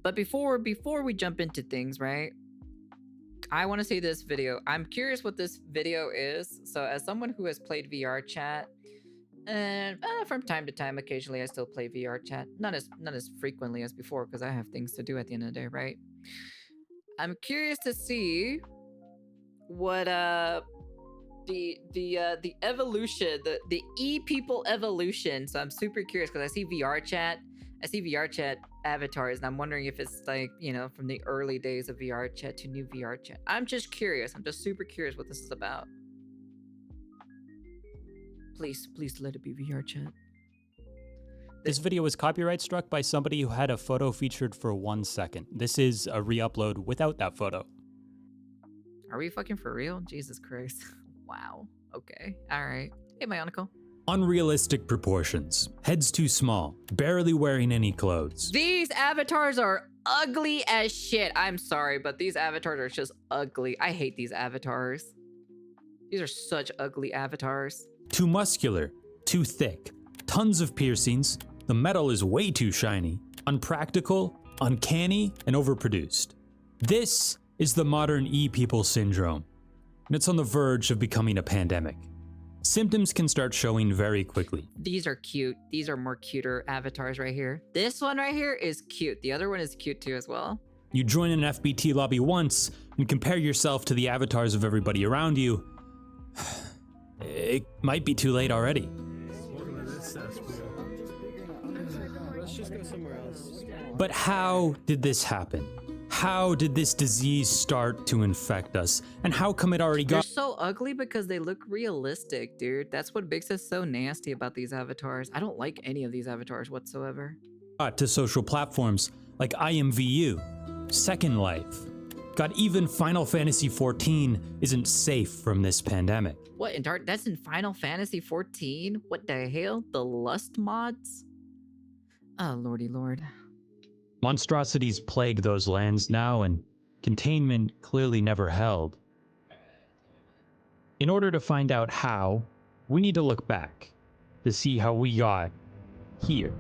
But before we jump into things, right? I want to see this video. I'm curious what this video is. So as someone who has played VRChat, and from time to time, occasionally I still play VRChat. Not as frequently as before because I have things to do at the end of the day, right? I'm curious to see what the evolution, the e-people evolution. So I'm super curious because I see VRChat avatars, and I'm wondering if it's like, you know, from the early days of VRChat to new VRChat. I'm just curious. I'm just super curious what this is about. Please let it be VRChat. This video was copyright struck by somebody who had a photo featured for 1 second. This is a re-upload without that photo. Are we fucking for real? Jesus Christ. Wow. Okay. All right. Hey, Bionicle. Unrealistic proportions, heads too small, barely wearing any clothes. These avatars are ugly as shit. I'm sorry, but these avatars are just ugly. I hate these avatars. These are such ugly avatars. Too muscular, too thick, tons of piercings, the metal is way too shiny, unpractical, uncanny, and overproduced. This is the modern e-people syndrome, and it's on the verge of becoming a pandemic. Symptoms can start showing very quickly. These are cute. These are more cuter avatars right here. This one right here is cute. The other one is cute too as well. You join an FBT lobby once and compare yourself to the avatars of everybody around you. It might be too late already. Let's just go somewhere else. But how did this happen? How did this disease start to infect us? And how come it already They're got so ugly because they look realistic, dude. That's what makes us so nasty about these avatars. I don't like any of these avatars whatsoever. to social platforms like IMVU, Second Life? God, even Final Fantasy XIV isn't safe from this pandemic. What, in dark? That's in Final Fantasy XIV? What the hell? The Lust mods? Oh, lordy lord. Monstrosities plague those lands now, and containment clearly never held. In order to find out how, we need to look back to see how we got here.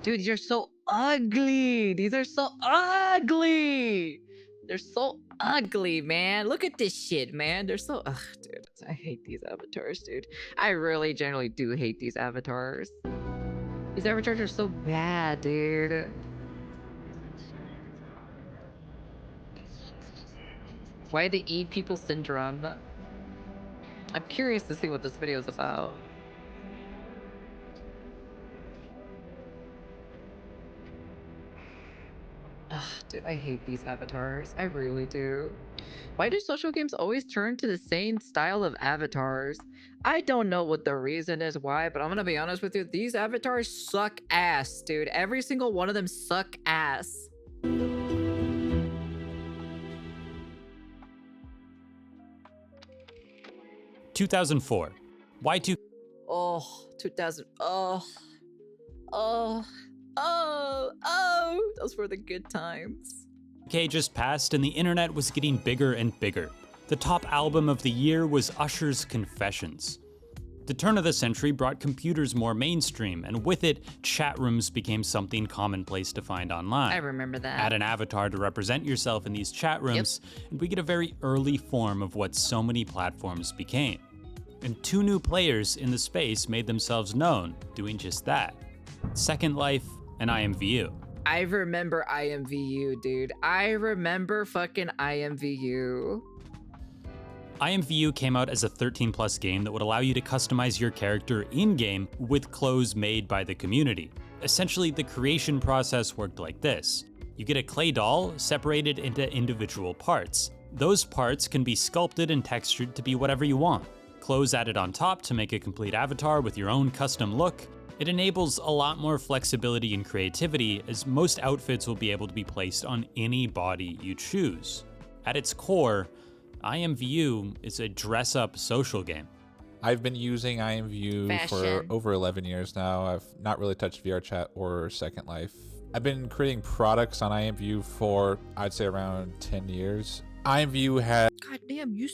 Dude, you're so ugly. These are so ugly. They're so ugly, man. Look at this shit, man. They're so... Ugh, dude. I hate these avatars, dude. I really generally do hate these avatars. These avatars are so bad, dude. Why the e-people syndrome? I'm curious to see what this video is about. Ugh, dude, I hate these avatars. I really do. Why do social games always turn to the same style of avatars? I don't know what the reason is why, but I'm gonna be honest with you. These avatars suck ass, dude. Every single one of them suck ass. 2004. Y2K. Oh, 2000. Oh, those were the good times. Just passed and the internet was getting bigger and bigger. The top album of the year was Usher's Confessions. The turn of the century brought computers more mainstream, and with it, chat rooms became something commonplace to find online. I remember that. Add an avatar to represent yourself in these chat rooms, and we get a very early form of what so many platforms became. And two new players in the space made themselves known, doing just that. Second Life and IMVU. I remember IMVU, dude. I remember fucking IMVU. IMVU came out as a 13+ game that would allow you to customize your character in-game with clothes made by the community. Essentially, the creation process worked like this. You get a clay doll separated into individual parts. Those parts can be sculpted and textured to be whatever you want. Clothes added on top to make a complete avatar with your own custom look. It enables a lot more flexibility and creativity, as most outfits will be able to be placed on any body you choose. At its core, IMVU is a dress-up social game. I've been using IMVU for over 11 years now. I've not really touched VRChat or Second Life. I've been creating products on IMVU for, I'd say, around 10 years. IMVU had... God damn, you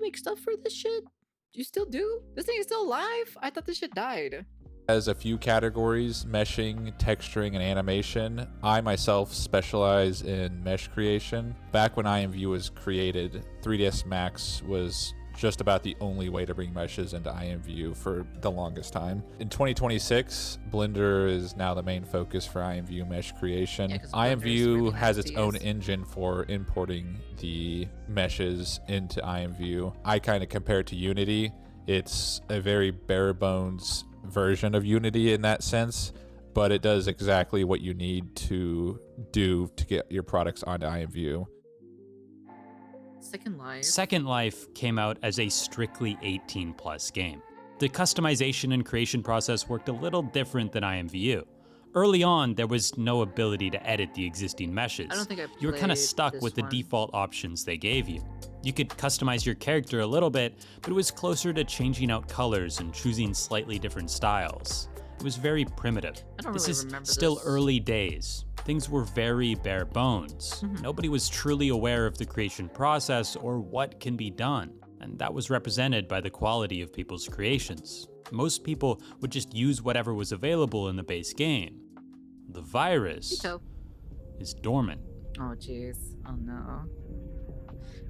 make stuff for this shit? You still do? This thing is still alive? I thought this shit died. Has a few categories: meshing, texturing, and animation. I myself specialize in mesh creation. Back when IMVU was created, 3ds Max was just about the only way to bring meshes into IMVU for the longest time. In 2026, Blender is now the main focus for IMVU mesh creation. Yeah, 'cause Blender is IMVU really has nice its to own use. engine for importing the meshes into IMVU. I kind of compare it to Unity. It's a very bare bones version of Unity in that sense, but it does exactly what you need to do to get your products onto IMVU. Second Life. Second Life came out as a strictly 18+ game. The customization and creation process worked a little different than IMVU. Early on, there was no ability to edit the existing meshes. I don't think I You were kind of played stuck this with the one. default options they gave you. You could customize your character a little bit, but it was closer to changing out colors and choosing slightly different styles. It was very primitive. I don't This really is remember still this. early days. Things were very bare bones. Mhm. Nobody was truly aware of the creation process or what can be done, and that was represented by the quality of people's creations. Most people would just use whatever was available in the base game. The virus Ito. is dormant. Oh jeez. Oh no.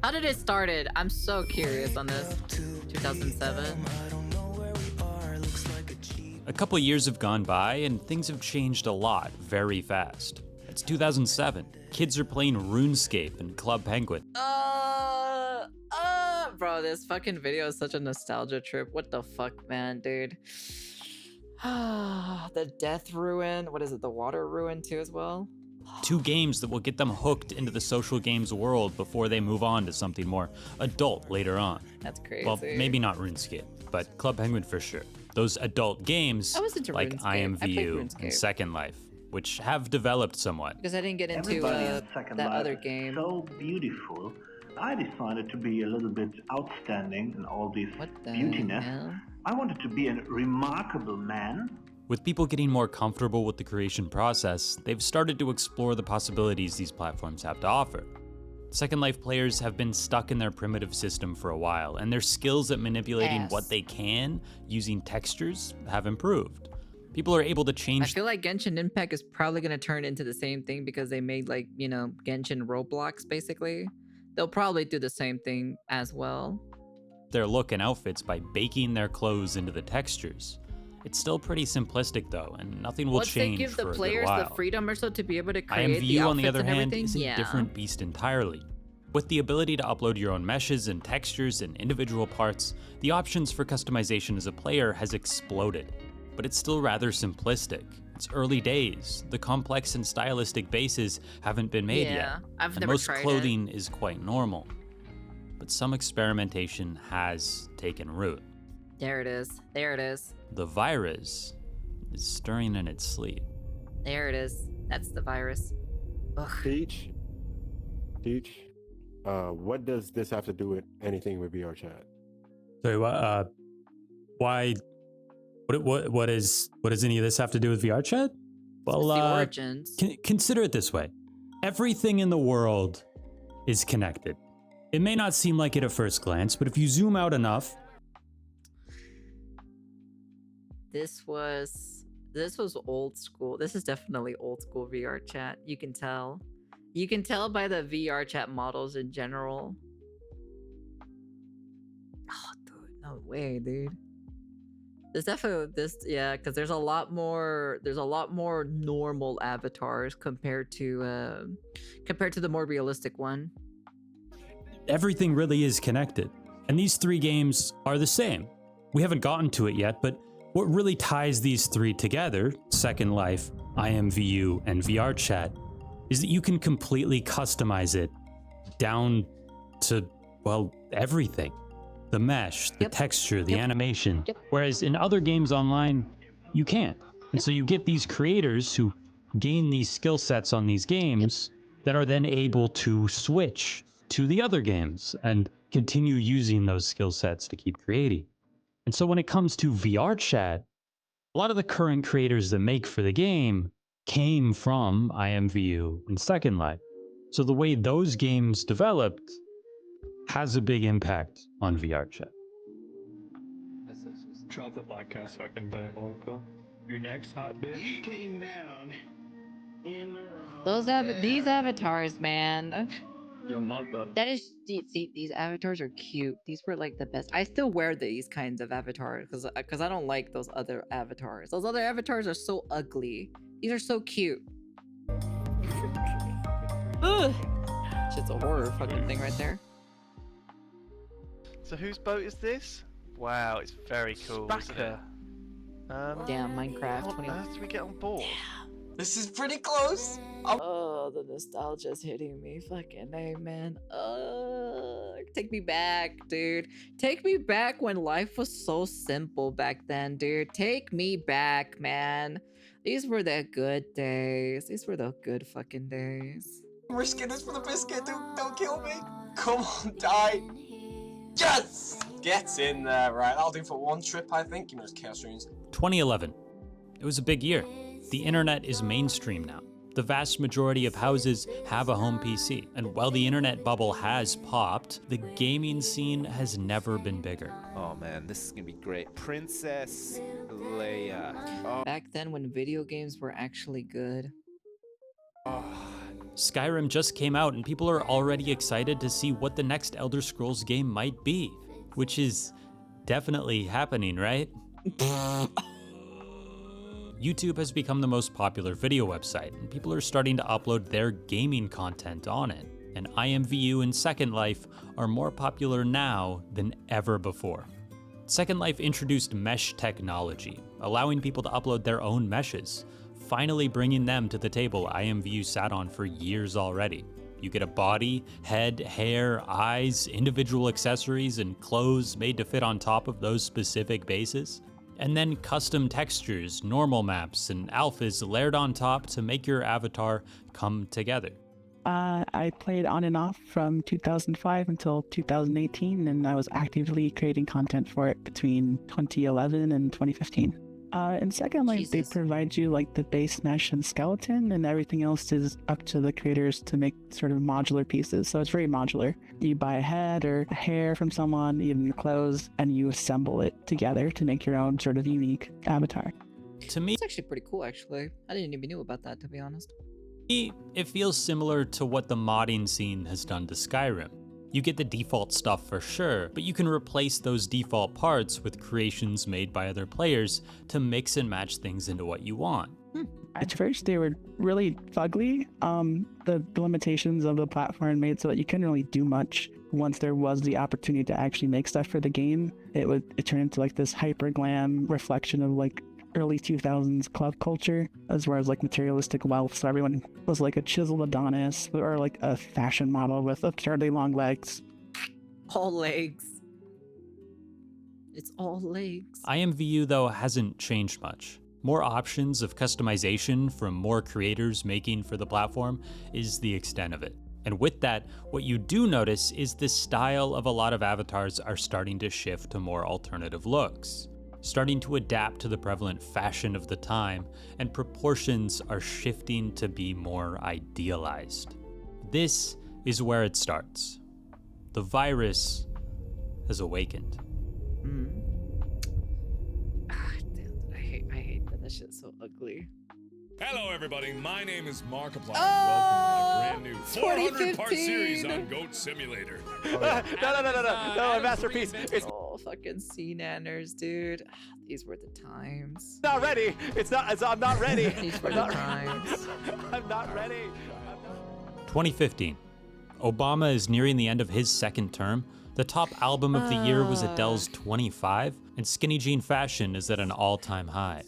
How did it started? I'm so curious on this. 2007. A couple years have gone by and things have changed a lot very fast. It's 2007. Kids are playing RuneScape and Club Penguin. Bro, this fucking video is such a nostalgia trip. What the fuck, man, dude? The Death Ruin. What is it? The Water Ruin too, as well. Two games that will get them hooked into the social games world before they move on to something more adult later on. That's crazy. Well, maybe not RuneScape, but Club Penguin for sure. Those adult games I was into like RuneScape. I played IMVU RuneScape. and Second Life, which have developed somewhat. Because I didn't get into Everybody in Second that Life other is game. so beautiful. I decided to be a little bit outstanding in all this What the beautiness. hell? I wanted to be a remarkable man. With people getting more comfortable with the creation process, they've started to explore the possibilities these platforms have to offer. Second Life players have been stuck in their primitive system for a while, and their skills at manipulating Yes. what they can using textures have improved. People are able to I change feel like Genshin Impact is probably going to turn into the same thing because they made, like, you know, Genshin Roblox, basically. They'll probably do the same thing as well. their look and outfits by baking their clothes into the textures. It's still pretty simplistic though, and nothing will Once they change give for the a good players while. the freedom or so to be able to create the IMVU, outfits on the other and hand, everything, is a yeah. different beast entirely. With the ability to upload your own meshes and textures and individual parts, the options for customization as a player has exploded. But it's still rather simplistic. It's early days. The complex and stylistic bases haven't been made yet. Yeah, I've And never most tried clothing is quite normal. But some experimentation has taken root. There it is. There it is. The virus is stirring in its sleep. There it is. That's the virus. Ugh. Teach. What does this have to do with anything with VRChat? Sorry, why? What does any of this have to do with VRChat? Well, It's the origins. consider it this way: everything in the world is connected. It may not seem like it at first glance, but if you zoom out enough, This was old school. This is definitely old school VRChat. You can tell. You can tell by the VRChat models in general. Oh, dude, no way, dude. There's definitely yeah, because there's a lot more normal avatars compared to the more realistic one. everything really is connected. And these three games are the same. We haven't gotten to it yet, but what really ties these three together, Second Life, IMVU, and VRChat, is that you can completely customize it down to, well, everything. The mesh, the Yep. texture, the Yep. animation. Yep. Whereas in other games online, you can't. And so you get these creators who gain these skill sets on these games that are then able to switch to the other games and continue using those skill sets to keep creating. And so when it comes to VRChat, a lot of the current creators that make for the game came from IMVU and Second Life. So the way those games developed has a big impact on VRChat. Drop the podcast so I can buy a logo. Your next hot bitch came down in These avatars, man. your mother. That is, see, these avatars are cute. These were like the best. I still wear these kinds of avatars because I don't like those other avatars. Those other avatars are so ugly. These are so cute. Ugh. Shit's a horror fucking thing right there. So whose boat is this? Wow, it's very cool, isn't it? Damn, Minecraft. How on earth do we get on board? This is pretty close. Oh, the nostalgia's hitting me. Fucking A, man. Take me back, dude. Take me back when life was so simple back then, dude. Take me back, man. These were the good days. These were the good fucking days. I'm risking this for the biscuit, dude. Don't kill me. Come on, die. Yes! Gets in there, right. I'll do for one trip, I think. Give me those chaos runes. 2011. It was a big year. The internet is mainstream now. The vast majority of houses have a home PC, and while the internet bubble has popped, the gaming scene has never been bigger. Oh man, this is gonna be great. Princess Leia. Oh. Back then when video games were actually good. Skyrim just came out and people are already excited to see what the next Elder Scrolls game might be, which is definitely happening, right? YouTube has become the most popular video website, and people are starting to upload their gaming content on it. And IMVU and Second Life are more popular now than ever before. Second Life introduced mesh technology, allowing people to upload their own meshes, finally bringing them to the table IMVU sat on for years already. You get a body, head, hair, eyes, individual accessories, and clothes made to fit on top of those specific bases. And then custom textures, normal maps, and alphas layered on top to make your avatar come together. I played on and off from 2005 until 2018, and I was actively creating content for it between 2011 and 2015. In Second Life, they provide you like the base mesh and skeleton, and everything else is up to the creators to make sort of modular pieces. So it's very modular. You buy a head or hair from someone, even your clothes, and you assemble it together to make your own sort of unique avatar. To me, it's actually pretty cool, actually. I didn't even know about that, to be honest. It feels similar to what the modding scene has done to Skyrim. You get the default stuff for sure, but you can replace those default parts with creations made by other players to mix and match things into what you want. At first, they were really fugly. The limitations of the platform made so that you couldn't really do much. Once there was the opportunity to actually make stuff for the game, it turned into like this hyper glam reflection of like early 2000s club culture, as well as like materialistic wealth. So everyone was like a chiseled Adonis or like a fashion model with absurdly long legs. All legs. It's all legs. IMVU though hasn't changed much. More options of customization from more creators making for the platform is the extent of it. And with that, what you do notice is the style of a lot of avatars are starting to shift to more alternative looks, starting to adapt to the prevalent fashion of the time, and proportions are shifting to be more idealized. This is where it starts. The virus has awakened. Damn, I hate that. That shit's so ugly. Hello everybody, my name is Markiplier. Welcome to my brand new 400-part series on Goat Simulator. No, a masterpiece. It's Fucking sea nanners, dude. These were the times. not ready. I'm not ready. These were the times. I'm not ready. 2015. Obama is nearing the end of his second term. The top album of the year was Adele's 25, and skinny jean fashion is at an all-time high.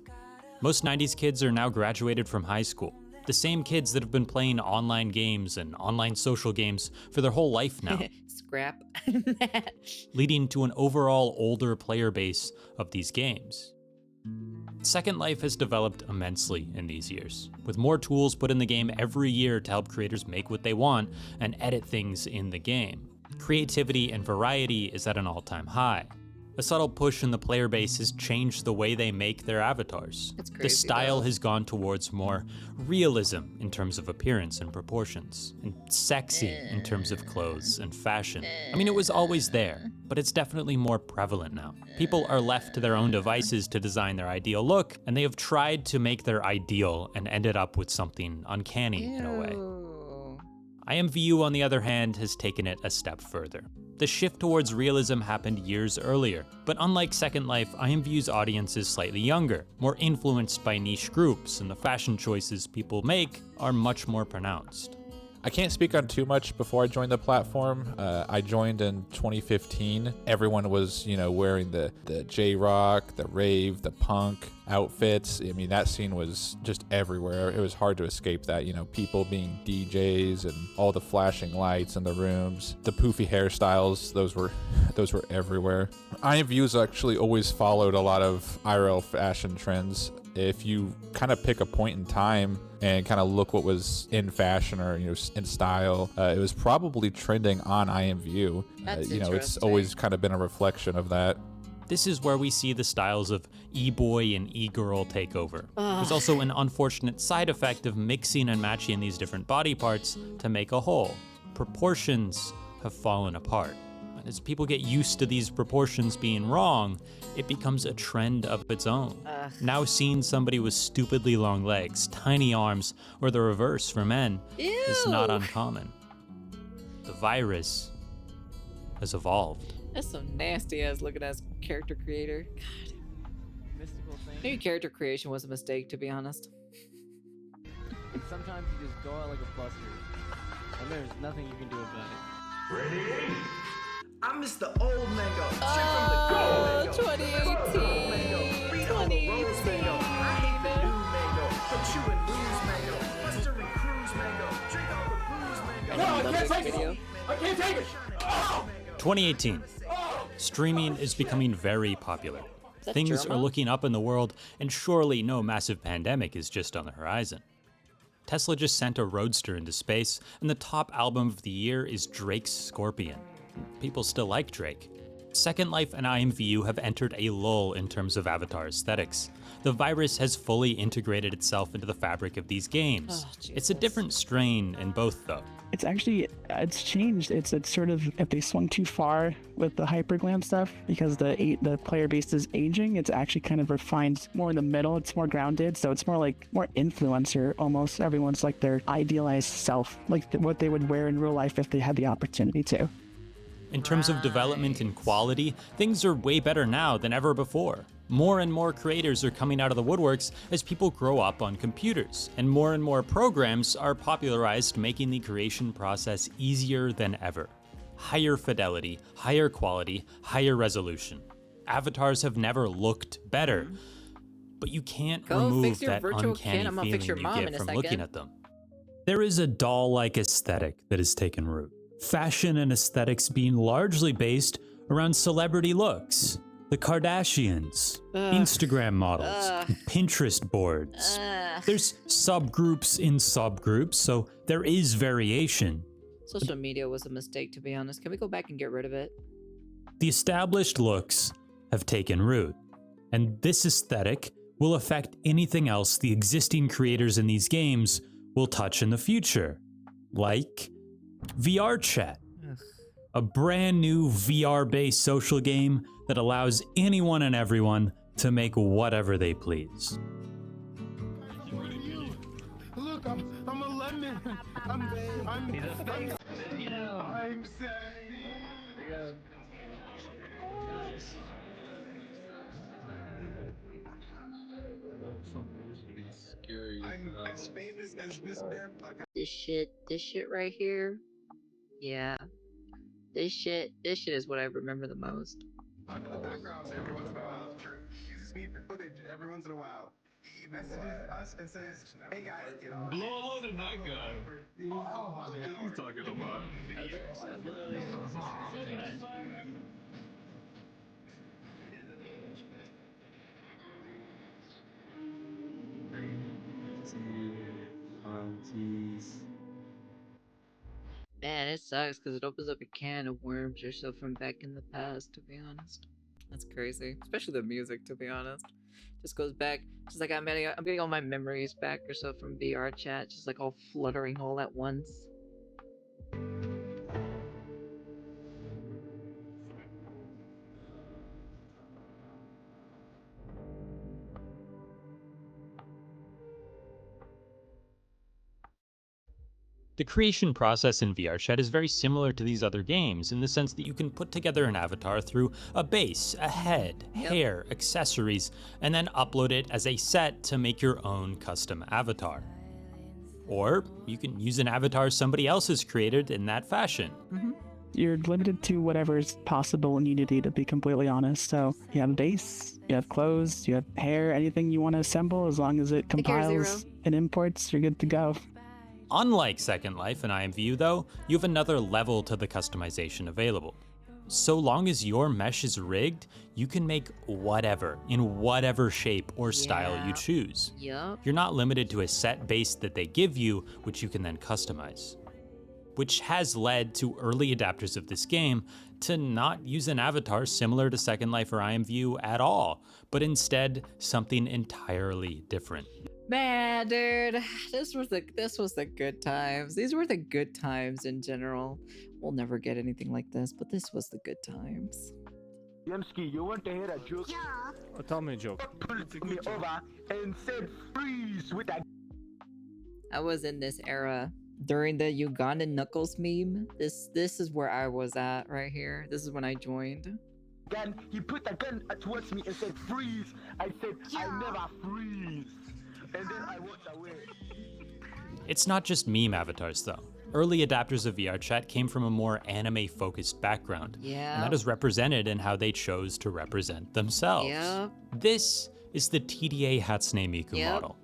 Most 90s kids are now graduated from high school. The same kids that have been playing online games and online social games for their whole life now. Scrap. Leading to an overall older player base of these games. Second Life has developed immensely in these years, with more tools put in the game every year to help creators make what they want and edit things in the game. Creativity and variety is at an all-time high. A subtle push in the player base has changed the way they make their avatars. The style has gone towards more realism in terms of appearance and proportions, and sexy in terms of clothes and fashion. I mean, it was always there, but it's definitely more prevalent now. People are left to their own devices to design their ideal look, and they have tried to make their ideal and ended up with something uncanny in a way. IMVU, on the other hand, has taken it a step further. The shift towards realism happened years earlier, but unlike Second Life, IMVU's audience is slightly younger, more influenced by niche groups, and the fashion choices people make are much more pronounced. I can't speak on too much before I joined the platform. I joined in 2015. Everyone was, wearing the J-Rock, the rave, the punk outfits. I mean, that scene was just everywhere. It was hard to escape that, people being DJs and all the flashing lights in the rooms, the poofy hairstyles, those were everywhere. IMVU's actually always followed a lot of IRL fashion trends. If you kind of pick a point in time and kind of look what was in fashion or in style, it was probably trending on IMVU. It's always kind of been a reflection of that. This is where we see the styles of e-boy and e-girl take over. There's also an unfortunate side effect of mixing and matching these different body parts to make a whole. Proportions have fallen apart. As people get used to these proportions being wrong, it becomes a trend of its own. Now seeing somebody with stupidly long legs, tiny arms, or the reverse for men is not uncommon. The virus has evolved. That's some nasty ass looking ass character creator. God. Maybe character creation was a mistake, to be honest. Sometimes you just go out like a buster, and there's nothing you can do about it. Ready? I'm Mr. Old Mango, straight from the gold mango. 2018. Read all the roads mango. I hate the new mango, but you and lose mango. Buster and cruise mango, drink all the booze mango. No, I can't take it. I can't take it. 2018. Streaming is becoming very popular. Things are looking up in the world, and surely no massive pandemic is just on the horizon. Tesla just sent a Roadster into space, and the top album of the year is Drake's Scorpion. People still like Drake. Second Life and IMVU have entered a lull in terms of avatar aesthetics. The virus has fully integrated itself into the fabric of these games. It's a different strain in both, though. It's changed. It's sort of, if they swung too far with the hyperglam stuff, because the player base is aging, it's actually kind of refined more in the middle. It's more grounded, so it's more influencer almost. Everyone's like their idealized self, like what they would wear in real life if they had the opportunity to. In terms of development and quality, things are way better now than ever before. More and more creators are coming out of the woodworks as people grow up on computers, and more programs are popularized, making the creation process easier than ever. Higher fidelity, higher quality, higher resolution. Avatars have never looked better, but you can't remove that uncanny feeling you get from looking at them. There is a doll-like aesthetic that has taken root. Fashion and aesthetics being largely based around celebrity looks. The Kardashians, Instagram models, Pinterest boards. There's subgroups in subgroups, so there is variation. Social media was a mistake, to be honest. Can we go back and get rid of it? The established looks have taken root, and this aesthetic will affect anything else the existing creators in these games will touch in the future, like VRChat, a brand new VR-based social game that allows anyone and everyone to make whatever they please. Look, I'm a lemon. I'm as famous as this man. This shit right here. Yeah. This shit is what I remember the most. Under the background, every once in a while. You see the footage every once in a while. He messages us and says, "Hey guys, blow the night guy." Oh, what are you talking about? Man, it sucks because it opens up a can of worms or so from back in the past, to be honest. That's crazy. Especially the music, to be honest. Just goes back. Just like I'm getting all my memories back or so from VRChat. Just like all fluttering all at once. The creation process in VRChat is very similar to these other games in the sense that you can put together an avatar through a base, a head, hair, accessories, and then upload it as a set to make your own custom avatar. Or you can use an avatar somebody else has created in that fashion. You're limited to whatever's possible in Unity, to be completely honest. So you have a base, you have clothes, you have hair, anything you want to assemble, as long as it compiles and imports, you're good to go. Unlike Second Life and IMVU though, you have another level to the customization available. So long as your mesh is rigged, you can make whatever, in whatever shape or style you choose. You're not limited to a set base that they give you, which you can then customize. Which has led to early adapters of this game to not use an avatar similar to Second Life or IMVU at all, but instead something entirely different. Man, dude, this was the good times. These were the good times in general. We'll never get anything like this, but this was the good times. Yemski, you want to hear a joke? Yeah. Oh, tell me a joke. Pulled me over and said freeze with a... I was in this era during the Ugandan Knuckles meme. This is where I was at right here. This is when I joined. Gun. He put a gun towards me and said freeze. I said I never freeze. And then I walked away. It's not just meme avatars though. Early adapters of VRChat came from a more anime-focused background, and that is represented in how they chose to represent themselves. This is the TDA Hatsune Miku model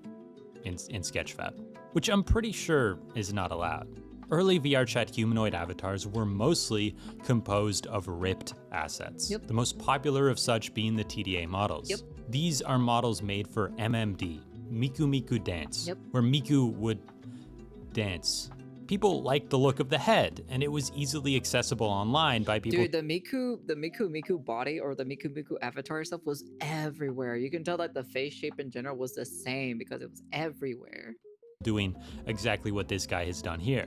in Sketchfab, which I'm pretty sure is not allowed. Early VRChat humanoid avatars were mostly composed of ripped assets, the most popular of such being the TDA models. These are models made for MMD, Miku Miku Dance, where Miku would dance. People liked the look of the head, and it was easily accessible online by people. Dude, the Miku body or the Miku Miku avatar stuff was everywhere. You can tell that the face shape in general was the same because it was everywhere. Doing exactly what this guy has done here.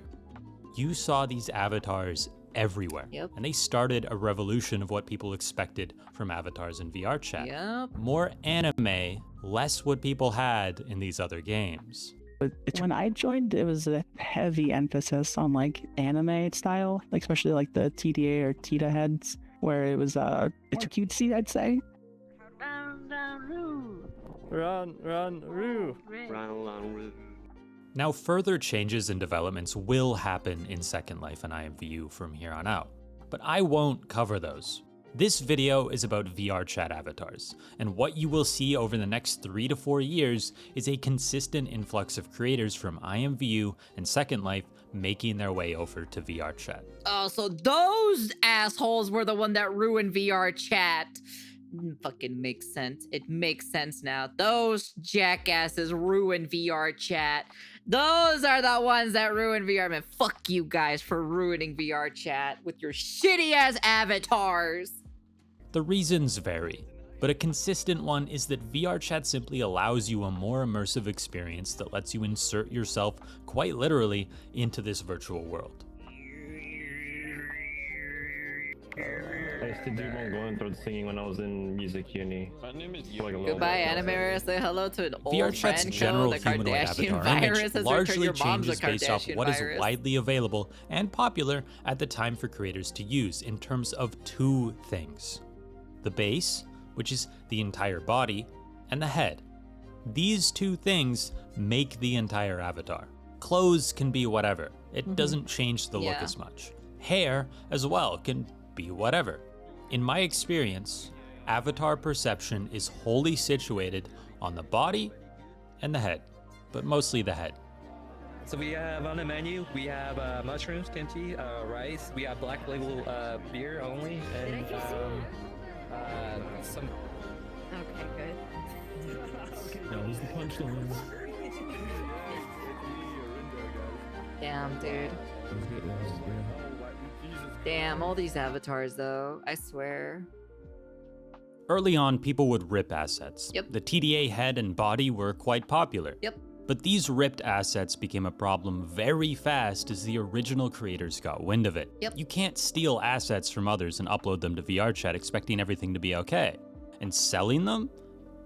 You saw these avatars everywhere, and they started a revolution of what people expected from avatars in VRChat. More anime, less what people had in these other games. When I joined, it was a heavy emphasis on like anime style, like especially like the TDA or Tita heads, where it was it's cutesy, I'd say. Run, Roo. Now further changes and developments will happen in Second Life and IMVU from here on out, but I won't cover those. This video is about VRChat avatars, and what you will see over the next 3 to 4 years is a consistent influx of creators from IMVU and Second Life making their way over to VRChat. Oh, so those assholes were the one that ruined VRChat. Fucking makes sense. It makes sense now. Those jackasses ruined VRChat. Those are the ones that ruined VR. Man, fuck you guys for ruining VRChat with your shitty ass avatars. The reasons vary, but a consistent one is that VRChat simply allows you a more immersive experience that lets you insert yourself quite literally into this virtual world. I used to do Mongolian throat singing when I was in music uni. Goodbye, Animeris. Say hello to an old VRChat's friend general the humanoid Kardashian avatar virus image has largely returned your mom's changes a based off Kardashian what is virus. widely available and popular at the time for creators to use in terms of 2 things. The base, which is the entire body, and the head. These 2 things make the entire avatar. Clothes can be whatever. It doesn't change the look as much. Hair, as well, can be whatever. In my experience, avatar perception is wholly situated on the body and the head, but mostly the head. So we have on the menu, we have mushrooms, kimchi, rice, we have black label beer only, and some... Okay, good. That was the punchline. Damn, dude. Damn, all these avatars though, I swear. Early on, people would rip assets. Yep. The TDA head and body were quite popular. Yep. But these ripped assets became a problem very fast as the original creators got wind of it. Yep. You can't steal assets from others and upload them to VRChat expecting everything to be okay. And selling them?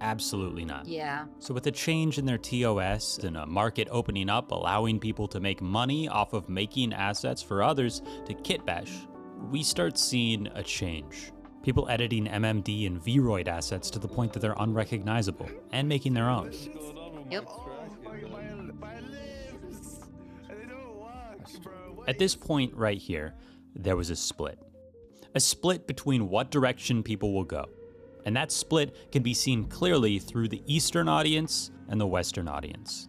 Absolutely not. Yeah. So with a change in their TOS and a market opening up, allowing people to make money off of making assets for others to kitbash, we start seeing a change. People editing MMD and Vroid assets to the point that they're unrecognizable and making their own. Yep. At this point right here, there was a split. A split between what direction people will go. And that split can be seen clearly through the Eastern audience and the Western audience.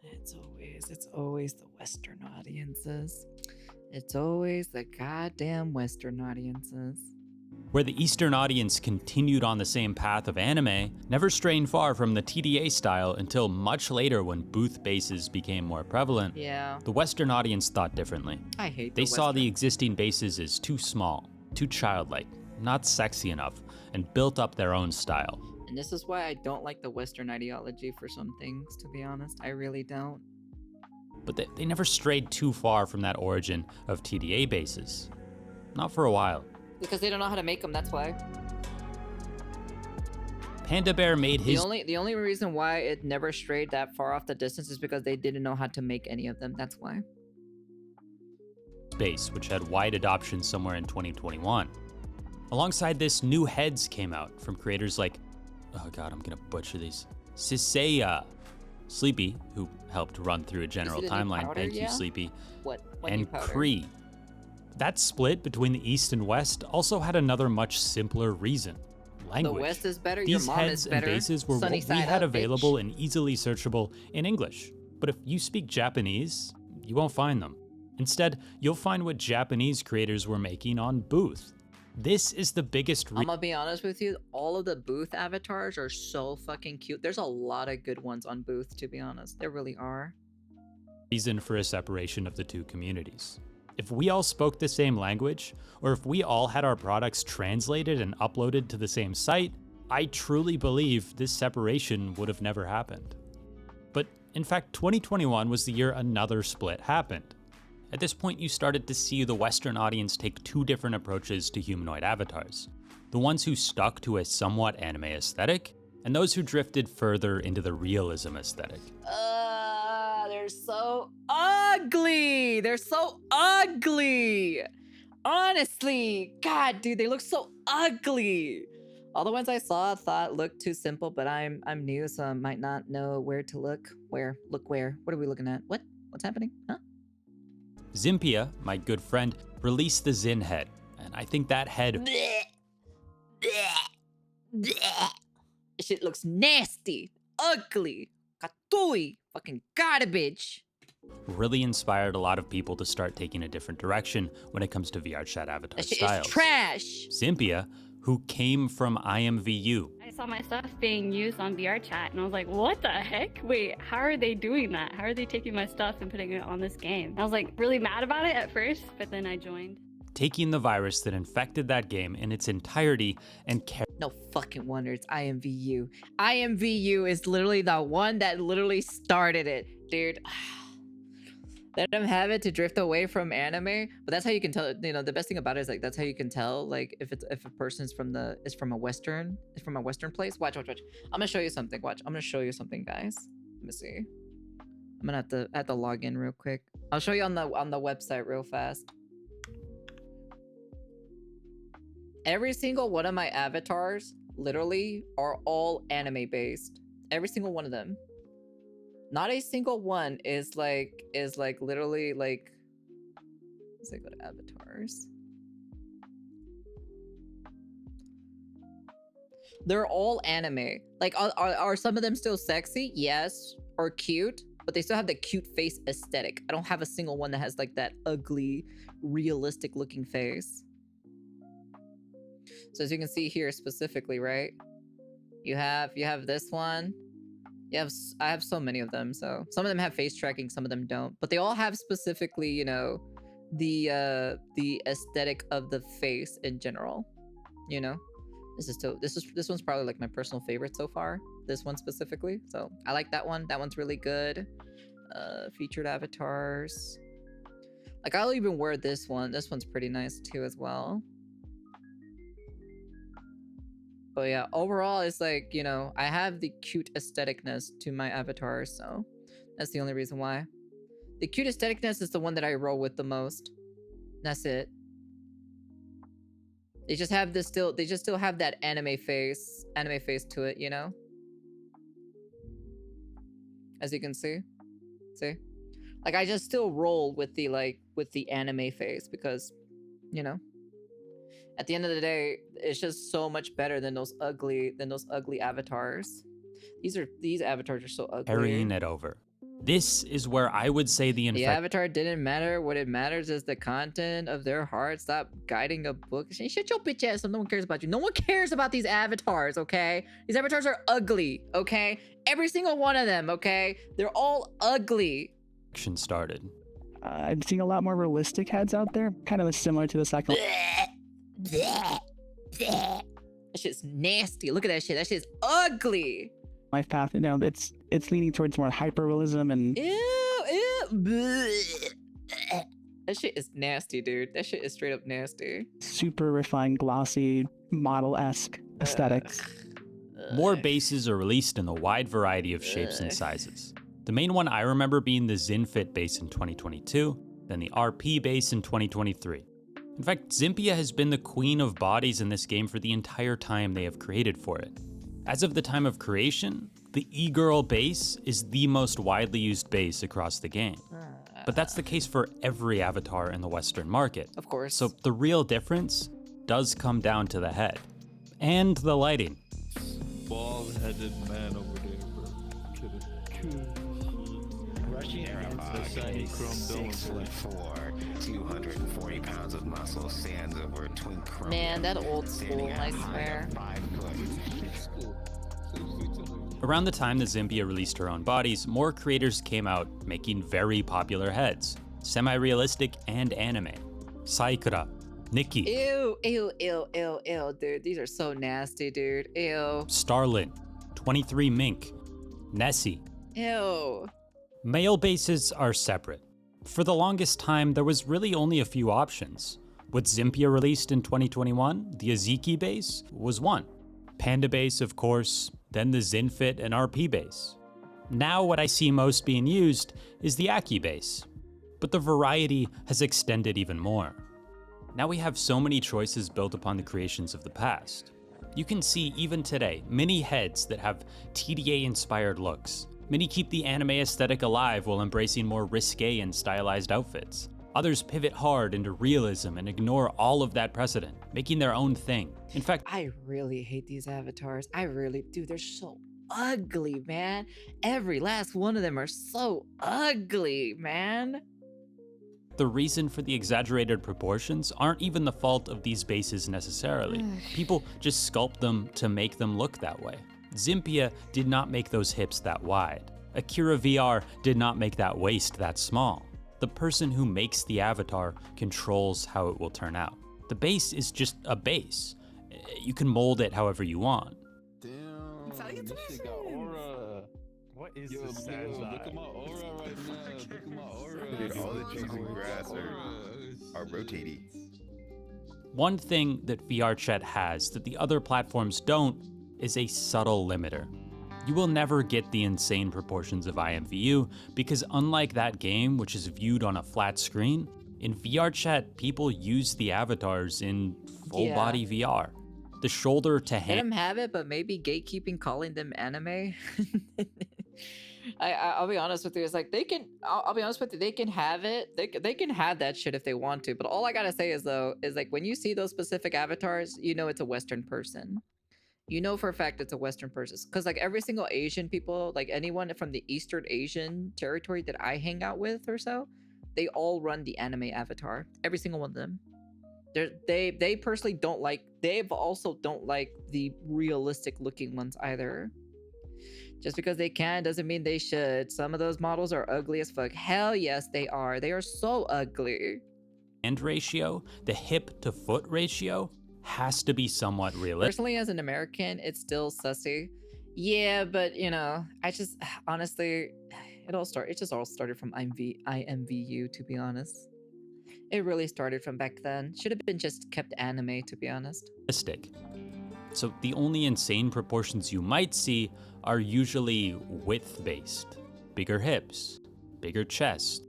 It's always the Western audiences. It's always the goddamn Western audiences. Where the Eastern audience continued on the same path of anime, never straying far from the TDA style until much later when booth bases became more prevalent. Yeah. The Western audience thought differently. I hate They saw the existing bases as too small, too childlike, not sexy enough, and built up their own style. And this is why I don't like the Western ideology for some things, to be honest. I really don't. But they never strayed too far from that origin of TDA bases. Not for a while. Because they don't know how to make them, that's why. Panda Bear made his... The only reason why it never strayed that far off the distance is because they didn't know how to make any of them, that's why. Base, which had wide adoption somewhere in 2021. Alongside this, new heads came out from creators like, oh god, I'm gonna butcher these, Siseiya, Sleepy, who helped run through a general timeline, thank you Sleepy, and Kree. That split between the East and West also had another much simpler reason. Language. The West is better, These your mom heads is better. and bases were what we had available and easily searchable in English. But if you speak Japanese, you won't find them. Instead, you'll find what Japanese creators were making on Booth. This is the biggest I'm gonna be honest with you, all of the Booth avatars are so fucking cute. There's a lot of good ones on Booth, to be honest. There really are. Reason for a separation of the two communities. If we all spoke the same language, or if we all had our products translated and uploaded to the same site, I truly believe this separation would have never happened. But in fact, 2021 was the year another split happened. At this point, you started to see the Western audience take two different approaches to humanoid avatars. The ones who stuck to a somewhat anime aesthetic, and those who drifted further into the realism aesthetic. They're so ugly! They're so ugly! Honestly! God, dude, they look so ugly! All the ones I saw thought looked too simple, but I'm new, so I might not know where to look. Where? Look where? What are we looking at? What? What's happening? Huh? Zympia, my good friend, released the Zin head, and I think that head... This shit looks nasty, ugly, katui, fucking garbage. Really inspired a lot of people to start taking a different direction when it comes to VRChat avatar That shit styles. is trash. Zympia, who came from IMVU. I saw my stuff being used on VRChat and I was like, what the heck? Wait, how are they doing that? How are they taking my stuff and putting it on this game? I was like really mad about it at first, but then I joined. Taking the virus that infected that game in its entirety and No fucking wonder it's IMVU. IMVU is literally the one that literally started it, dude. Let them have it to drift away from anime, but that's how you can tell. You know, the best thing about it is like that's how you can tell like if a person is from a Western place. Watch. I'm gonna show you something. Watch. I'm gonna show you something, guys. Let me see. I'm gonna have to log in real quick. I'll show you on the website real fast. Every single one of my avatars literally are all anime based. Every single one of them. Not a single one is like literally like, let's say go to avatars. They're all anime. Like are some of them still sexy? Yes. Or cute, but they still have the cute face aesthetic. I don't have a single one that has like that ugly, realistic looking face. So as you can see here specifically, right? You have this one. I have so many of them. So some of them have face tracking, some of them don't. But they all have specifically, you know, the aesthetic of the face in general. You know, this one's probably like my personal favorite so far. This one specifically, so I like that one. That one's really good. Featured avatars. Like I'll even wear this one. This one's pretty nice too as well. But yeah, overall, it's like, you know, I have the cute aestheticness to my avatars, so that's the only reason why. The cute aestheticness is the one that I roll with the most. That's it. They just have this still. They just still have that anime face to it, you know. As you can see, like I just still roll with the anime face because, you know, at the end of the day, it's just so much better than those ugly avatars. These avatars are so ugly. Carrying it over. This is where I would say the avatar didn't matter. What it matters is the content of their heart. Stop guiding a book. Shut your bitch ass up. No one cares about you. No one cares about these avatars, okay? These avatars are ugly, okay? Every single one of them, okay? They're all ugly. Action started. I'm seeing a lot more realistic heads out there, kind of similar to the second. That shit's nasty. Look at that shit. That shit's ugly. My path, you know, it's leaning towards more hyper-realism and... That shit is nasty, dude. That shit is straight up nasty. Super refined, glossy, model-esque aesthetics. More bases are released in a wide variety of shapes and sizes. The main one I remember being the Zinfit base in 2022, then the RP base in 2023. In fact, Zympia has been the queen of bodies in this game for the entire time they have created for it. As of the time of creation, the e-girl base is the most widely used base across the game. But that's the case for every avatar in the Western market. Of course. So the real difference does come down to the head. And the lighting. Bald-headed man over there, bro. Rushing Society Chrome 6'4", 240 pounds of muscle, stands over twin chrome. Man, that old school, I swear. Around the time that Zympia released her own bodies, more creators came out making very popular heads, semi-realistic and anime. Saikura, Nikki. Ew, dude. These are so nasty, dude. Ew. Starlin, 23 Mink, Nessie. Ew. Male bases are separate. For the longest time, there was really only a few options. With Zympia released in 2021, the Aziki base was one. Panda base, of course, then the Zinfit and RP base. Now what I see most being used is the Aki base, but the variety has extended even more. Now we have so many choices built upon the creations of the past. You can see even today, many heads that have TDA-inspired looks. Many keep the anime aesthetic alive while embracing more risque and stylized outfits. Others pivot hard into realism and ignore all of that precedent, making their own thing. In fact, I really hate these avatars. I really do. They're so ugly, man. Every last one of them are so ugly, man. The reason for the exaggerated proportions aren't even the fault of these bases necessarily. People just sculpt them to make them look that way. Zympia did not make those hips that wide. Akira VR did not make that waist that small. The person who makes the avatar controls how it will turn out. The base is just a base. You can mold it however you want. Damn, this shit got aura. What is this sad look at my aura right now. Look at my aura. Dude, all the trees and grass are rotating. One thing that VRChat has that the other platforms don't is a subtle limiter. You will never get the insane proportions of IMVU because unlike that game, which is viewed on a flat screen, in VRChat, people use the avatars in full body VR. The shoulder to hand. Let them have it, but maybe gatekeeping calling them anime. I'll be honest with you. It's like they can. I'll be honest with you. They can have it. They can have that shit if they want to. But all I gotta say is though, is like when you see those specific avatars, you know it's a Western person. You know for a fact it's a Western person. Because like every single Asian people, like anyone from the Eastern Asian territory that I hang out with or so, they all run the anime avatar. Every single one of them. They personally don't like. They also don't like the realistic looking ones either. Just because they can doesn't mean they should. Some of those models are ugly as fuck. Hell yes, they are. They are so ugly. hand ratio, the hip to foot ratio, has to be somewhat realistic. Personally, as an American, it's still sussy. Yeah, but you know, I just honestly, it just all started from IMVU, to be honest. It really started from back then. Should have been just kept anime, to be honest. So the only insane proportions you might see are usually width-based. Bigger hips, bigger chest.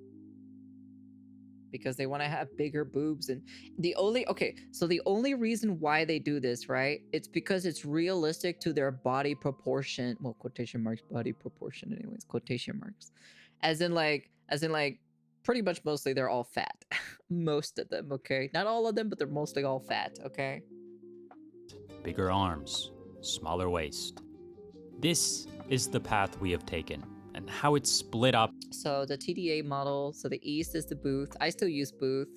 Because they want to have bigger boobs, and the only reason why they do this, right? It's because it's realistic to their body proportion. Well, quotation marks, body proportion anyways, quotation marks. As in like pretty much mostly they're all fat. Most of them, okay? Not all of them, but they're mostly all fat, okay? Bigger arms, smaller waist. This is the path we have taken, and how it's split up. So the TDA model, so the East is the booth. I still use booth.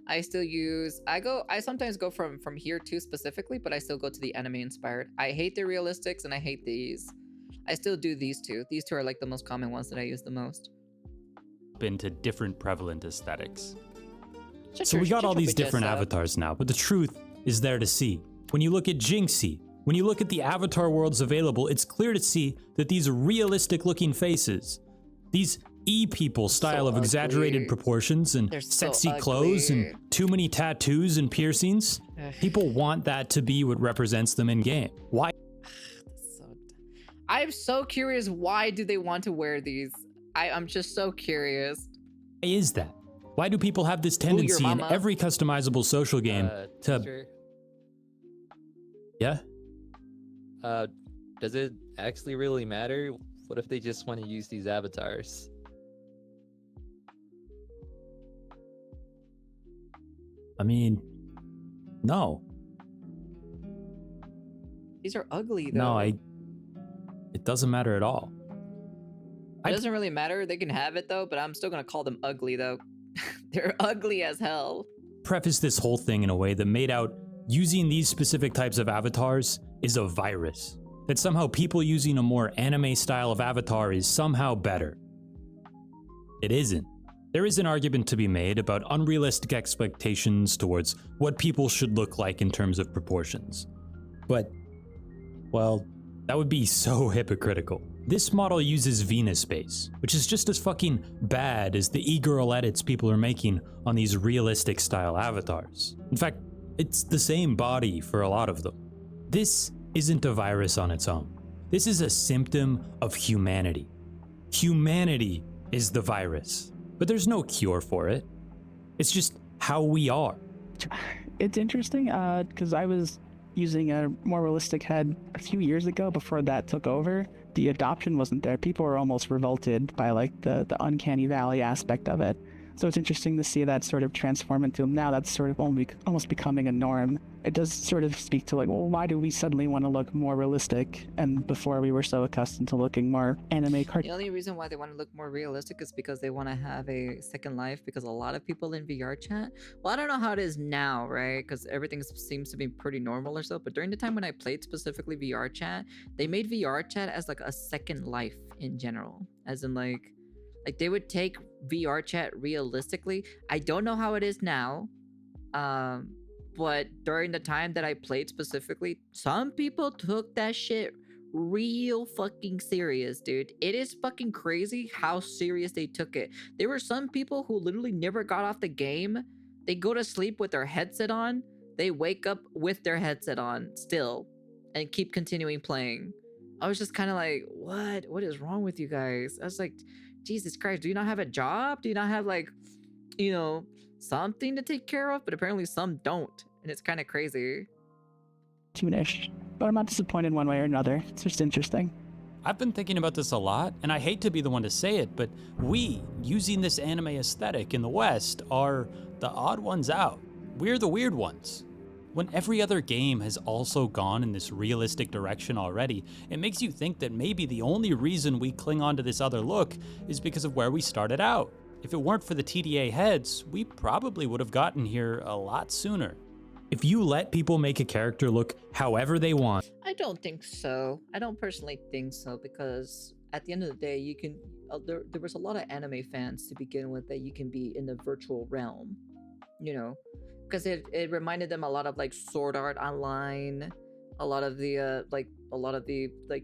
I sometimes go from here too specifically, but I still go to the anime inspired. I hate the realistics and I hate these. I still do these two. These two are like the most common ones that I use the most. Into different prevalent aesthetics. So we got all these different avatars now, but the truth is there to see. When you look at Jinxie, when you look at the avatar worlds available, it's clear to see that these realistic looking faces, these E-people style of exaggerated proportions and sexy clothes and too many tattoos and piercings, people want that to be what represents them in game. Why? I'm so curious, why do they want to wear these? I'm just so curious. Why is that? Why do people have this tendency in every customizable social game to... Yeah? Does it actually really matter? What if they just want to use these avatars? I mean, no. These are ugly, though. No, it doesn't matter at all. It doesn't really matter. They can have it, though, but I'm still going to call them ugly, though. They're ugly as hell. Preface this whole thing in a way that made out using these specific types of avatars is a virus. That somehow people using a more anime style of avatar is somehow better. It isn't. There is an argument to be made about unrealistic expectations towards what people should look like in terms of proportions. But, well, that would be so hypocritical. This model uses Venus space, which is just as fucking bad as the e-girl edits people are making on these realistic style avatars. In fact, it's the same body for a lot of them. This isn't a virus on its own. This is a symptom of humanity. Humanity is the virus, but there's no cure for it. It's just how we are. It's interesting because I was using a more realistic head a few years ago before that took over. The adoption wasn't there. People were almost revolted by like the uncanny valley aspect of it. So it's interesting to see that sort of transform into now that's sort of almost becoming a norm. It does sort of speak to like, well, why do we suddenly want to look more realistic? And before we were so accustomed to looking more anime cartoon. The only reason why they want to look more realistic is because they want to have a second life, because a lot of people in VRChat, well, I don't know how it is now, right? Because everything seems to be pretty normal or so, but during the time when I played specifically VRChat, they made VRChat as like a second life in general. As in like they would take VRChat realistically. I don't know how it is now. But during the time that I played specifically, some people took that shit real fucking serious, dude. It is fucking crazy how serious they took it. There were some people who literally never got off the game. They go to sleep with their headset on. They wake up with their headset on still and keep continuing playing. I was just kind of like, what is wrong with you guys? I was like, Jesus Christ, do you not have a job? Do you not have like, you know, something to take care of? But apparently some don't, and it's kind of crazy. Soonish, but I'm not disappointed one way or another. It's just interesting. I've been thinking about this a lot, and I hate to be the one to say it, but we, using this anime aesthetic in the West, are the odd ones out. We're the weird ones. When every other game has also gone in this realistic direction already, it makes you think that maybe the only reason we cling on to this other look is because of where we started out. If it weren't for the TDA heads, we probably would have gotten here a lot sooner. If you let people make a character look however they want. I don't think so. I don't personally think so, because at the end of the day, you can there was a lot of anime fans to begin with that you can be in the virtual realm. you know, because it reminded them a lot of like Sword Art Online, a lot of the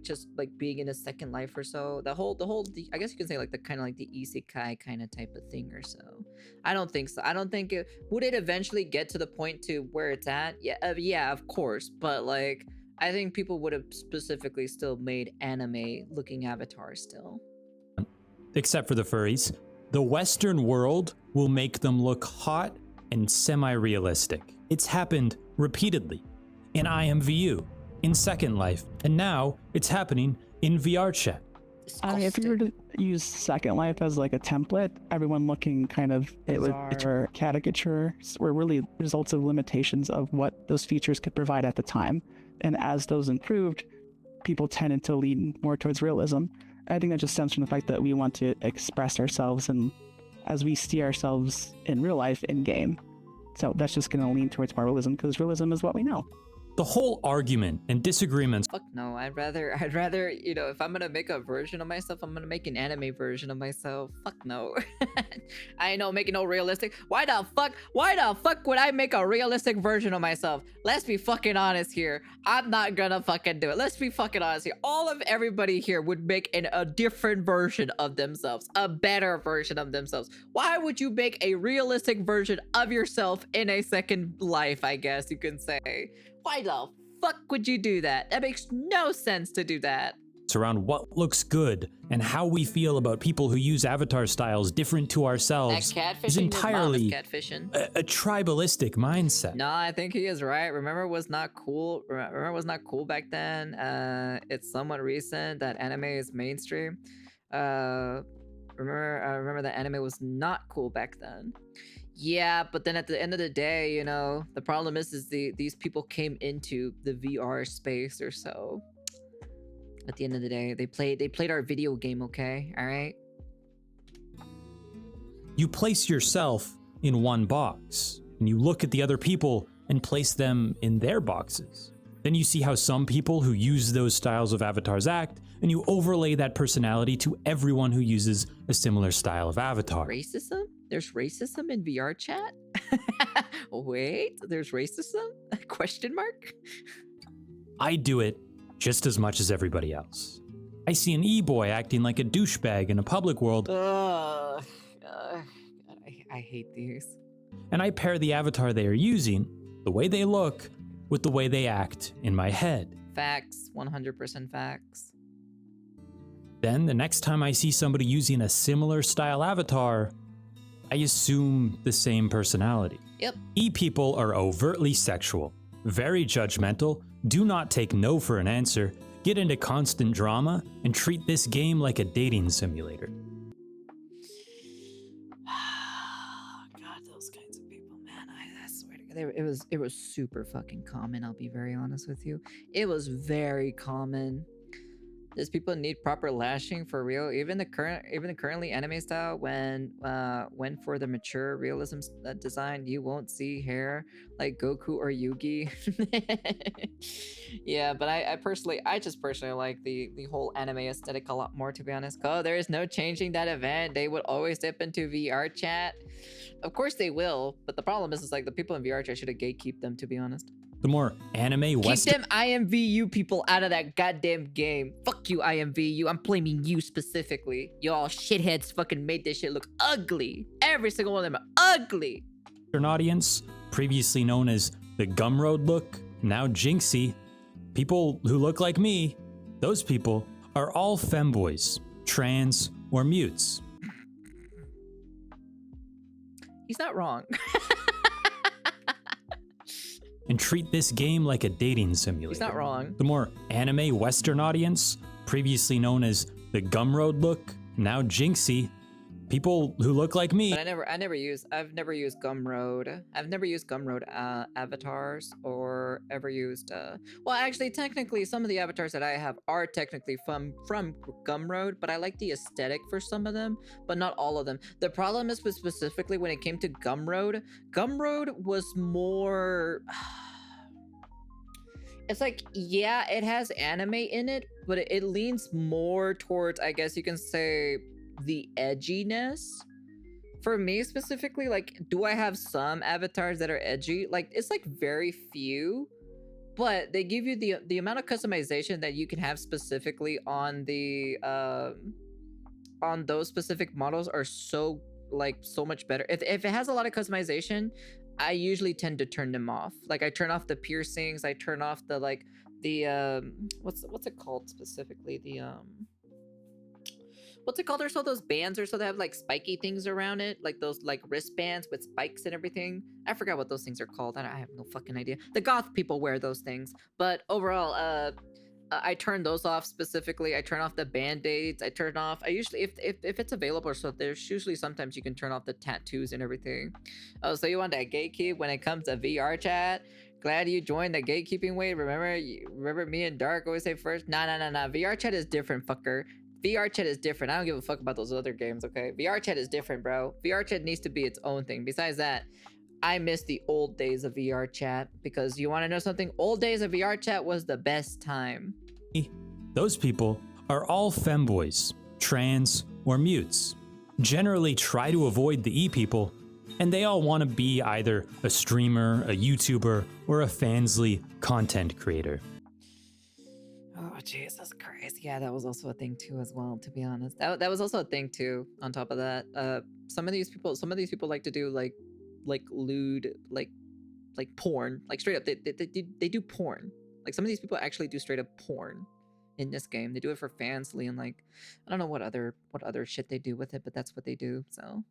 just like being in a second life or so. The whole I guess you can say like the kind of like the isekai kind of type of thing or so. I don't think so. I don't think it would eventually get to the point to where it's at. Yeah, of course, but like I think people would have specifically still made anime looking avatars still. Except for the furries. The Western world will make them look hot and semi-realistic. It's happened repeatedly in IMVU, in Second Life, and now it's happening in VRChat. I mean, if you were to use Second Life as like a template, everyone looking kind of bizarre caricature were really results of limitations of what those features could provide at the time. And as those improved, people tended to lean more towards realism. I think that just stems from the fact that we want to express ourselves and as we see ourselves in real life in game. So that's just going to lean towards more realism because realism is what we know. The whole argument and disagreements. Fuck no, I'd rather, you know, if I'm gonna make a version of myself, I'm gonna make an anime version of myself. Fuck no. I ain't no making no realistic. Why the fuck would I make a realistic version of myself? Let's be fucking honest here. I'm not gonna fucking do it. Let's be fucking honest here. All of everybody here would make a different version of themselves, a better version of themselves. Why would you make a realistic version of yourself in a second life, I guess you can say? Why the fuck would you do that? That makes no sense to do that. It's around what looks good and how we feel about people who use avatar styles different to ourselves is entirely a tribalistic mindset. No, I think he is right. Remember, it was not cool. Remember, it was not cool back then. It's somewhat recent that anime is mainstream. Remember that anime was not cool back then. Yeah, but then at the end of the day, you know, the problem is these people came into the VR space or so. At the end of the day, they played our video game, okay? All right? You place yourself in one box, and you look at the other people and place them in their boxes. Then you see how some people who use those styles of avatars act, and you overlay that personality to everyone who uses a similar style of avatar. Racism? There's racism in VRChat? Wait, there's racism? Question mark? I do it just as much as everybody else. I see an e-boy acting like a douchebag in a public world. God, I hate these. And I pair the avatar they are using, the way they look, with the way they act in my head. Facts, 100% facts. Then the next time I see somebody using a similar style avatar, I assume the same personality. Yep. E-people are overtly sexual, very judgmental, do not take no for an answer, get into constant drama, and treat this game like a dating simulator. God, those kinds of people, man, I swear to God, it was super fucking common, I'll be very honest with you. It was very common. These people need proper lashing for real. Even the currently anime style, when for the mature realism design, you won't see hair like Goku or Yugi. Yeah, but I just personally like the whole anime aesthetic a lot more, to be honest. Oh, there is no changing that event. They would always dip into VRChat. Of course they will, but the problem is like the people in VRChat should have gatekeeped them, to be honest. The more anime Western— Keep them IMVU people out of that goddamn game. Fuck you, IMVU. I'm blaming you specifically. Y'all shitheads fucking made this shit look ugly. Every single one of them are ugly. An audience, previously known as the Gumroad look, now Jinxie. People who look like me, those people are all femboys, trans, or mutes. He's not wrong. And treat this game like a dating simulator. He's not wrong. The more anime Western audience, previously known as the Gumroad look, now Jinxie. People who look like me. But I've never used Gumroad. I've never used Gumroad avatars or ever used well, actually technically some of the avatars that I have are technically from Gumroad, but I like the aesthetic for some of them, but not all of them. The problem is with specifically when it came to Gumroad was more it's like, yeah, it has anime in it, but it leans more towards, I guess you can say, the edginess for me specifically, like, do I have some avatars that are edgy? Like, it's like very few, but they give you the amount of customization that you can have specifically on the on those specific models are so much better. If it has a lot of customization, I usually tend to turn them off. Like, I turn off the piercings, I turn off the what's it called specifically? What's it called? There's all those bands or so that have like spiky things around it, like those like wristbands with spikes and everything. I forgot what those things are called. I have no fucking idea. The goth people wear those things, but overall, I turn those off specifically. I turn off the band-aids. I turn off. I usually, if it's available, so there's usually sometimes you can turn off the tattoos and everything. Oh, so you want that gatekeep when it comes to VRChat? Glad you joined the gatekeeping way. Remember me and Dark always say first. Nah. VRChat is different, fucker. VRChat is different. I don't give a fuck about those other games, okay? VRChat is different, bro. VRChat needs to be its own thing. Besides that, I miss the old days of VRChat because you want to know something? Old days of VRChat was the best time. Those people are all femboys, trans, or mutes. Generally try to avoid the E-people, and they all want to be either a streamer, a YouTuber, or a fansly content creator. Oh, Jesus Christ. Yeah, that was also a thing too as well, to be honest. That was also a thing too, on top of that. Some of these people like to do like lewd, like porn. Like straight up, they do porn. Like some of these people actually do straight up porn in this game. They do it for fansly and like, I don't know what other shit they do with it, but that's what they do, so.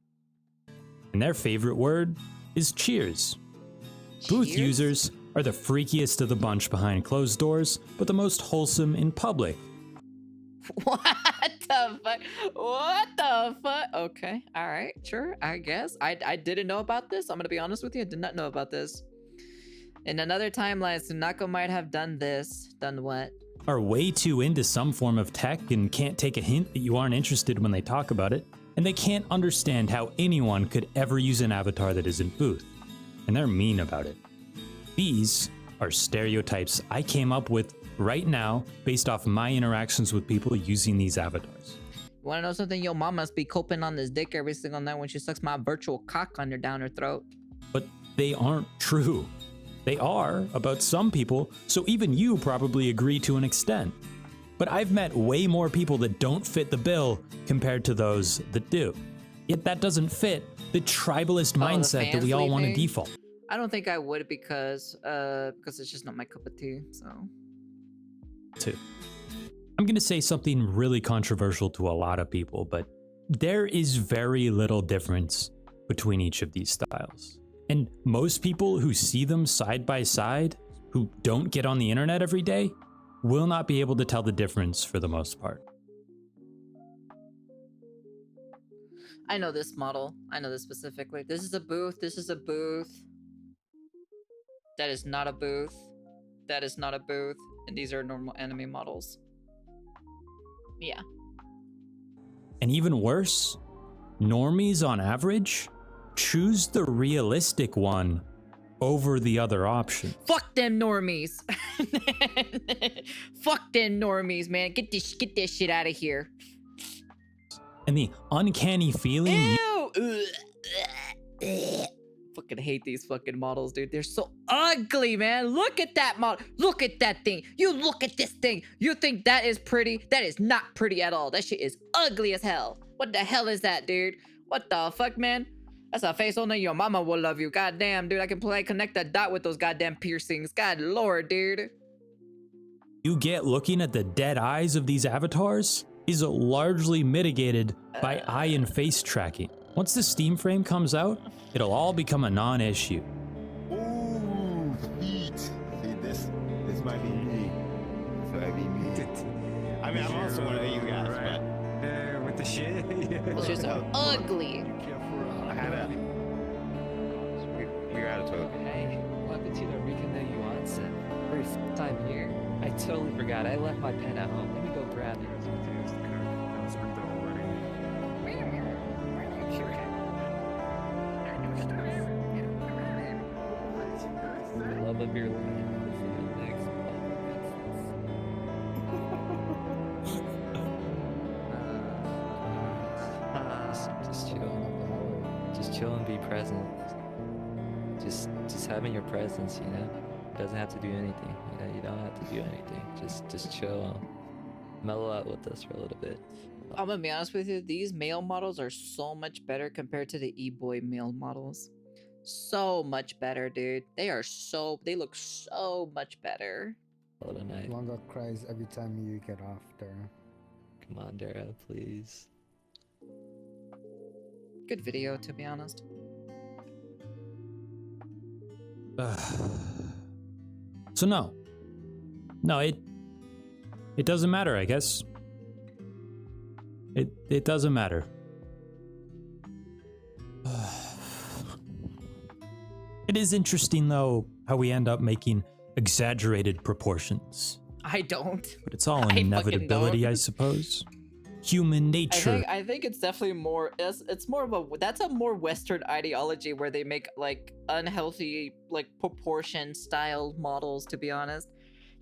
And their favorite word is cheers. Booth users are the freakiest of the bunch behind closed doors, but the most wholesome in public. What the fuck? What the fuck? Okay, all right, sure, I guess. I didn't know about this. I'm gonna be honest with you, I did not know about this. In another timeline, Sunako might have done this. Done what? Are way too into some form of tech and can't take a hint that you aren't interested when they talk about it. And they can't understand how anyone could ever use an avatar that isn't Booth. And they're mean about it. These are stereotypes I came up with right now based off my interactions with people using these avatars. You wanna know something? Your mom must be coping on this dick every single night when she sucks my virtual cock down her throat. But they aren't true. They are about some people, so even you probably agree to an extent. But I've met way more people that don't fit the bill compared to those that do. Yet that doesn't fit the tribalist mindset that we all want to default. I don't think I would because it's just not my cup of tea, so. I'm gonna say something really controversial to a lot of people, but there is very little difference between each of these styles. And most people who see them side by side, who don't get on the internet every day, will not be able to tell the difference for the most part. I know this model. I know this specifically. This is a booth. This is a booth. That is not a booth. That is not a booth. And these are normal anime models. Yeah. And even worse, normies on average choose the realistic one over the other option. Fuck them normies. Fuck them normies, man. Get this shit out of here. And the uncanny feeling. Ew! Fucking hate these fucking models, dude. They're so ugly, man. Look at that model. Look at that thing. You look at this thing. You think that is pretty? That is not pretty at all. That shit is ugly as hell. What the hell is that, dude? What the fuck, man? That's a face only your mama will love you. God damn, dude. I can connect that dot with those goddamn piercings. God lord, dude. You get looking at the dead eyes of these avatars is largely mitigated by eye and face tracking. Once the Steam frame comes out, it'll all become a non-issue. Ooh, feet. See, this might be me. This might be me. I mean, I'm also one of you guys, but with the shit. Those just are ugly. I had a. You're out of total. Hey, welcome to the reconnect you on set. First time here. I totally forgot. I left my pen at home. Let me go grab it. Love of your life. Just chill. chill and be present. Just having your presence, you know, doesn't have to do anything. You know, you don't have to do anything. Just chill, mellow out with us for a little bit. I'm gonna be honest with you, these male models are so much better compared to the e-boy male models. So much better, dude. They look so much better. Longa cries every time you get off there. Come on, Dara, please. Good video, to be honest. So no, it doesn't matter, I guess. It doesn't matter. It is interesting though how we end up making exaggerated proportions. I don't. But it's all an inevitability, I suppose. Human nature. I think it's definitely more. It's more of a. That's a more Western ideology where they make like unhealthy, like proportion style models. To be honest,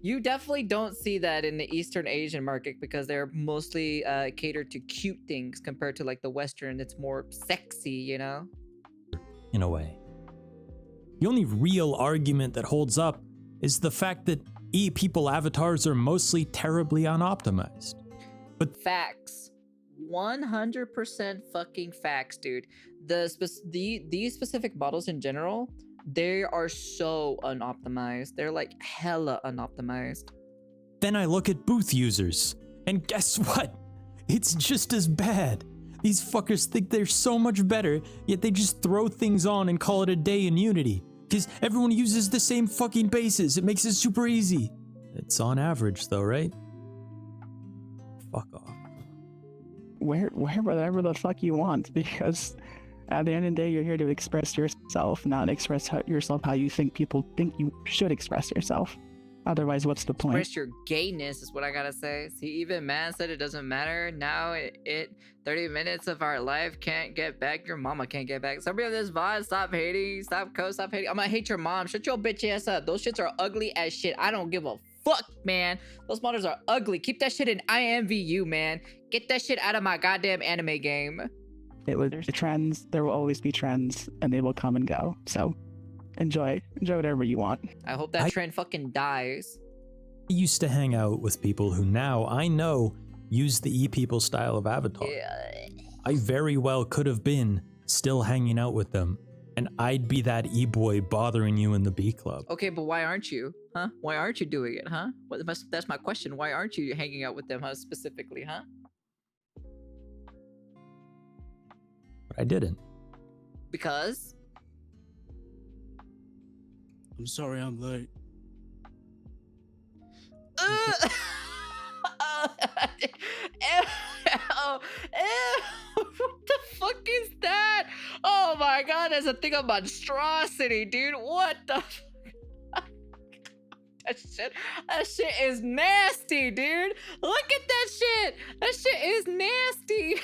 you definitely don't see that in the Eastern Asian market because they're mostly catered to cute things compared to like the Western. It's more sexy, you know. In a way. The only real argument that holds up is the fact that E-people avatars are mostly terribly unoptimized. But facts, 100% fucking facts, dude. These specific models in general, they are so unoptimized. They're like hella unoptimized. Then I look at booth users, and guess what? It's just as bad. These fuckers think they're so much better, yet they just throw things on and call it a day in Unity. Because everyone uses the same fucking bases. It makes it super easy. It's on average though, right? Fuck off. Wear whatever the fuck you want, because at the end of the day, you're here to express yourself, not express yourself how you think people think you should express yourself. Otherwise, what's the point? Express your gayness is what I gotta say. See, even man said it doesn't matter. Now 30 minutes of our life can't get back. Your mama can't get back. Somebody on this VOD, stop hating. Stop hating. I'm gonna hate your mom. Shut your bitch ass up. Those shits are ugly as shit. I don't give a fuck, man. Those models are ugly. Keep that shit in IMVU, man. Get that shit out of my goddamn anime game. There's trends. There will always be trends, and they will come and go. So enjoy whatever you want. I hope that trend fucking dies. I used to hang out with people who now I know use the E-people style of avatar. Yeah. I very well could have been still hanging out with them, and I'd be that E-boy bothering you in the B club. Okay, but why aren't you? Huh? Why aren't you doing it, huh? That's my question. Why aren't you hanging out with them, huh? Specifically, huh? But I didn't. Because? I'm sorry I'm late. What the fuck is that? Oh my god, there's a thing of monstrosity, dude. What the fuck? That shit is nasty, dude. Look at that shit. That shit is nasty.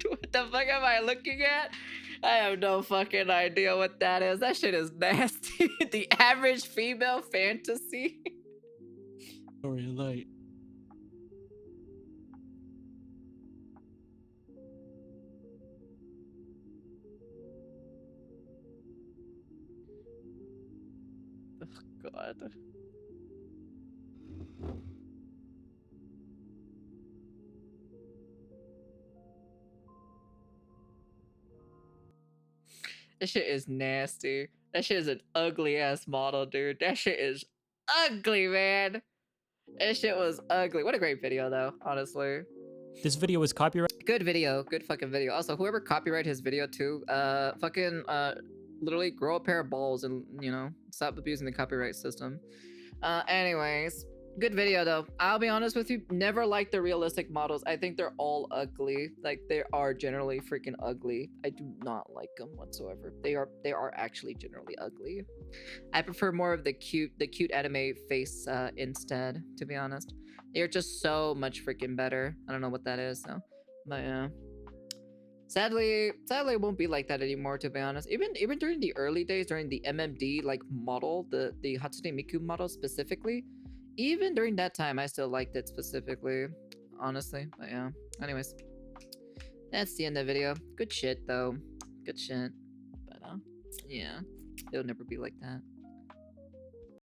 What the fuck am I looking at? I have no fucking idea what that is. That shit is nasty. The average female fantasy. Sorry I'm late. Oh god. That shit is nasty. That shit is an ugly ass model, dude. That shit is ugly, man. That shit was ugly. What a great video, though, honestly. This video was copyrighted. Good video. Good fucking video. Also, whoever copyrighted his video, too, literally grow a pair of balls and, you know, stop abusing the copyright system. Anyways. Good video though. I'll be honest with you, never liked the realistic models. I think they're all ugly. Like they are generally freaking ugly. I do not like them whatsoever. They are actually generally ugly. I prefer more of the cute anime face instead, to be honest. They're just so much freaking better. I don't know what that is though. But yeah. Sadly, it won't be like that anymore, to be honest. Even during the early days, during the MMD like model, the Hatsune Miku model specifically, even during that time, I still liked it specifically, honestly. But yeah. Anyways, that's the end of the video. Good shit, though. Good shit. Yeah, it'll never be like that.